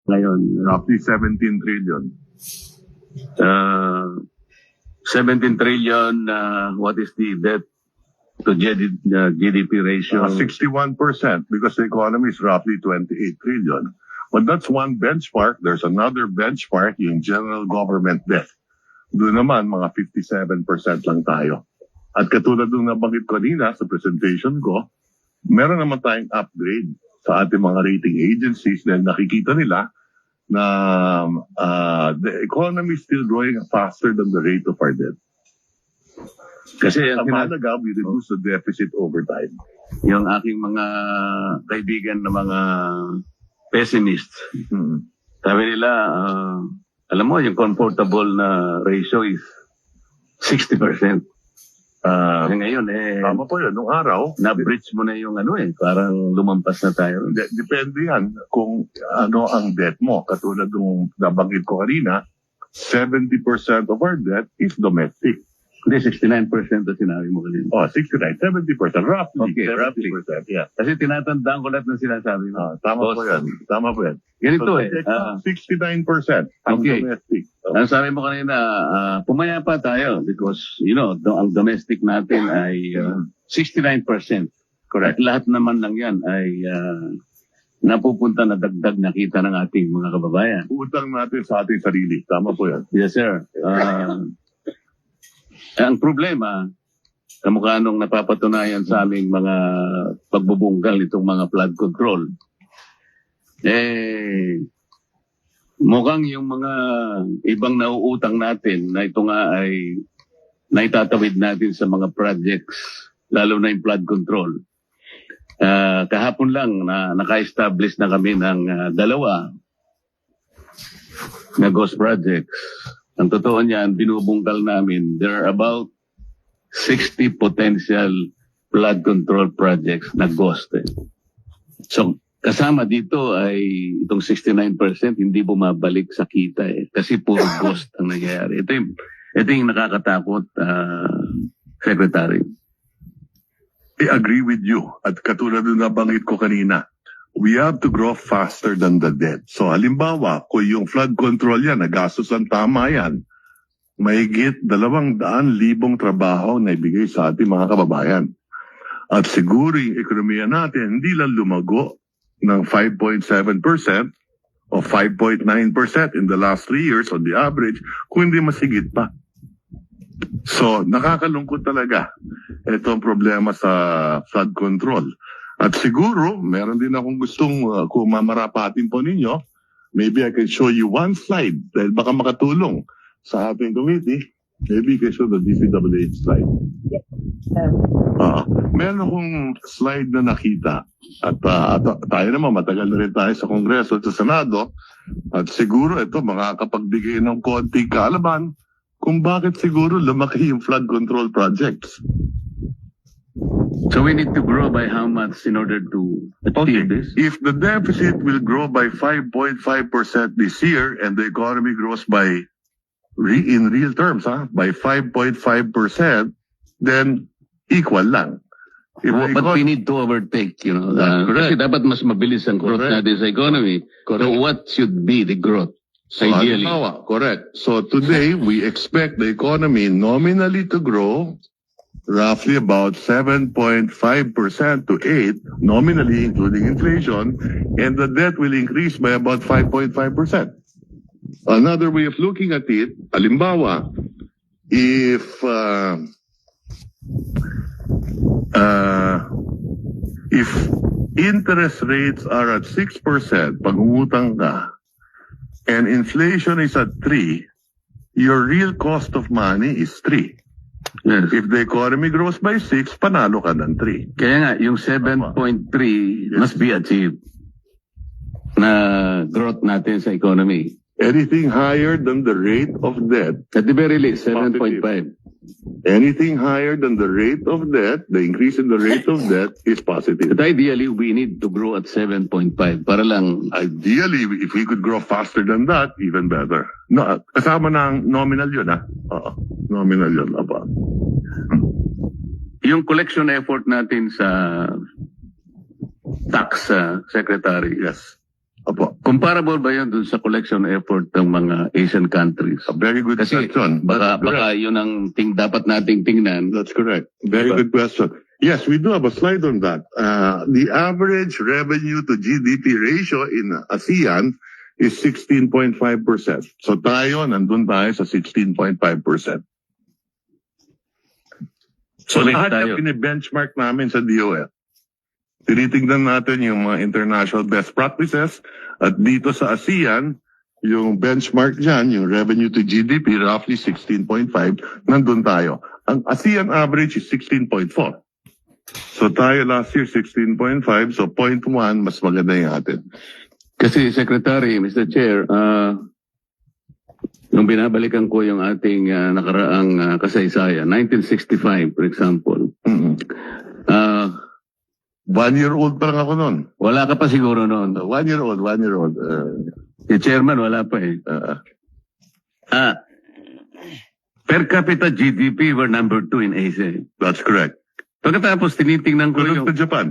ngayon? Roughly 17 trillion. 17 trillion, what is the debt to GDP ratio? 61% because the economy is roughly 28 trillion. But that's one benchmark. There's another benchmark, yung general government debt. Doon naman, mga 57% lang tayo. At katulad nung nabanggit ko kanina sa presentation ko, meron naman tayong upgrade sa ating mga rating agencies dahil nakikita nila na the economy is still growing faster than the rate of our debt. Kasi Ang mahalaga, we reduce the deficit over time. yung aking mga kaibigan na mga pessimists, sabi nila, alam mo, yung comfortable na ratio is 60%. Ngayon, Tama po yun. Nung araw, na-breach mo na yung parang lumampas na tayo. depende yan kung ano ang debt mo. Katulad nung nabanggit ko kanina, 70% of our debt is domestic. Hindi, 69% na sinabi mo kanina. 69, 70%. Roughly. Okay, 70%. Yeah. Kasi tinatandaan ko lahat ng sinasabi mo. Tama po yan. Tama po yan. Ganito So, 69% ang Okay. domestic. Ang sabi mo kanina, pumaya pa tayo because, ang domestic natin ay 69%. Correct. At lahat naman lang yan ay napupunta na dagdag na kita ng ating mga kababayan. Utang natin sa ating sarili. Tama po yan. Yes, sir. Ang problema, kamukha nung napapatunayan sa aming mga pagbubunggal itong mga flood control, mukhang yung mga ibang nauutang natin na ito nga ay naitatawid natin sa mga projects, lalo na yung flood control. Kahapon lang na naka-establish na kami ng dalawa na ghost projects. Ang totoo niyan, binubungkal namin, there are about 60 potential flood control projects na ghost. So, kasama dito ay itong 69% hindi bumabalik sa kita kasi puro ghost ang nangyayari. Ito yung nakakatakot, Secretary. I agree with you. At katulad nung nabanggit ko kanina, we have to grow faster than the debt. So halimbawa, kung yung flood control yan, nagastos ang tama yan, mahigit 200,000 trabaho na ibigay sa ating mga kababayan. At siguro yung ekonomiya natin, hindi lang lumago ng 5.7% o 5.9% in the last 3 years on the average, kung hindi masigit pa. So, nakakalungkot talaga itong problema sa flood control. At siguro, meron din akong gustong kung mamarapatin po ninyo, maybe I can show you one slide dahil baka makatulong sa ating committee. Maybe you can show the DPWH slide. Meron akong slide na nakita at tayo naman matagal na rin tayo sa Kongreso at sa Senado at siguro ito makakapagbigay ng konting kaalaman kung bakit siguro lumaki yung flood control projects. So we need to grow by how much in order to achieve this? If the deficit will grow by 5.5% this year and the economy grows by, in real terms, by 5.5%, then equal lang. But we need to overtake, kasi dapat mas mabilis ang growth natin sa economy. Correct. So what should be the growth? Ideally. Correct. So today, we expect the economy nominally to grow roughly about 7.5% to 8%, nominally including inflation, and the debt will increase by about 5.5%. Another way of looking at it, halimbawa, if interest rates are at 6%, pag umutang ka, and inflation is at 3%, your real cost of money is 3%. Yes. If the economy grows by 6, panalo ka ng 3. Kaya nga, yung 7.3 must be achieved na growth natin sa economy. Anything higher than the rate of debt, At the very least, 7.5. anything higher than the rate of debt, the increase in the rate of debt is positive. But ideally, we need to grow at 7.5 para lang. Ideally, if we could grow faster than that, even better. No, kasama ng nominal yun, nominal yun. Yung collection effort natin sa tax, Secretary. Yes. Apo. Comparable ba yun dun sa collection effort ng mga Asian countries? A very good Kasi question. baka yun ang dapat nating tingnan. That's correct. Very Diba? good question. Yes, we do have a slide on that. The average revenue to GDP ratio in ASEAN is 16.5%. So tayo, nandun tayo sa 16.5%. So Correct lahat tayo. yung benchmark namin sa DOF. Tinitingnan natin yung mga international best practices at dito sa ASEAN, yung benchmark dyan, yung revenue to GDP, roughly 16.5, nandun tayo. Ang ASEAN average is 16.4. So tayo last year 16.5, so 0.1, mas maganda yung atin. Kasi Secretary, Mr. Chair, nung binabalikan ko yung ating nakaraang kasaysayan, 1965 for example, Mhm. 1 year old pa lang ako noon. wala ka pa siguro noon. 1 year old. Si Chairman wala pa eh. Per capita GDP, we're number 2 in Asia. That's correct. Pagkatapos tinitingnan ko Tunod yung... sa Japan.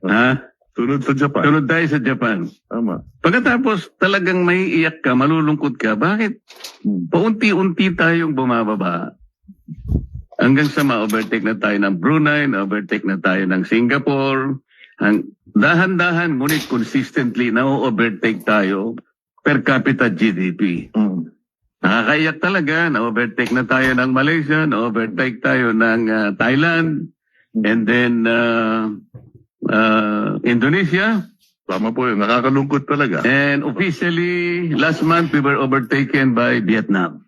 Ha? Tunod sa Japan. Tunod tayo sa Japan. Tama. Pagkatapos talagang may iyak ka, malulungkot ka, bakit paunti-unti tayong bumababa? Hanggang sa ma-overtake na tayo ng Brunei, na-overtake na tayo ng Singapore. Dahan-dahan, ngunit consistently na-overtake tayo per capita GDP. Mm. Nakakaiyak talaga, na-overtake na tayo ng Malaysia, na-overtake tayo ng Thailand, and then Indonesia. Tama po yun. Nakakalungkot talaga. And officially, last month, we were overtaken by Vietnam.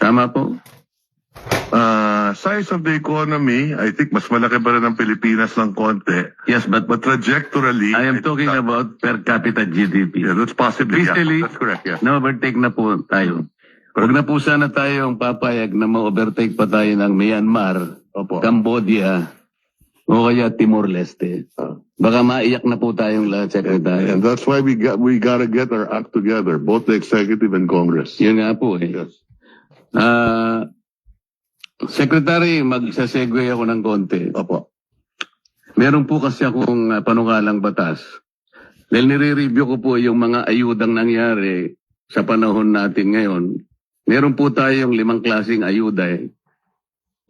Tama po? Size of the economy, I think mas malaki pa rin ang Pilipinas ng konti. Yes, but But trajectorily, I am talking about per capita GDP. Yeah, that's possibly. Officially, Yeah, that's correct, yeah. na-overtake na po tayo. Huwag na po sana tayong papayag na ma-overtake pa tayo ng Myanmar, Opo. Cambodia, o kaya Timor-Leste. Baka maiyak na po tayong lahat, Secretary. And that's why we gotta get our act together, both the executive and Congress. Yun nga po eh. Yes. Secretary, magsasegue ako ng konti. Opo. Meron po kasi akong panukalang batas. Dahil nire-review ko po yung mga ayudang nangyari sa panahon natin ngayon. Meron po tayong 5 klaseng ayuda eh.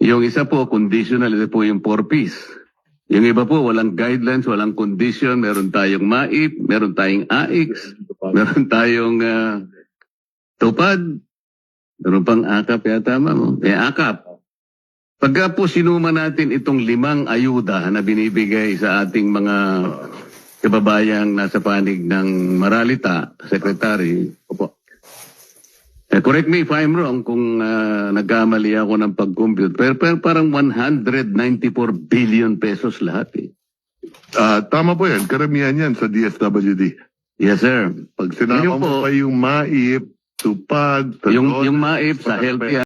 Yung isa po, conditional, ito po yung 4Ps. Yung iba po, walang guidelines, walang condition. Meron tayong MAIP, meron tayong AIX, meron tayong TUPAD, meron pang AKAP yata, ma'am. AKAP. Pagka po sinuma natin itong 5 ayuda na binibigay sa ating mga kababayang nasa panig ng Maralita, Secretary, opo. Correct me if I'm wrong kung nagkamali ako ng pag-compute, pero parang 194 billion pesos lahat eh. Tama po yan. Karamihan yan sa DSWD. Yes, sir. Pag sinama Yun po. mo pa yung MAIP, TUPAD, Yung MAIP sa health yan.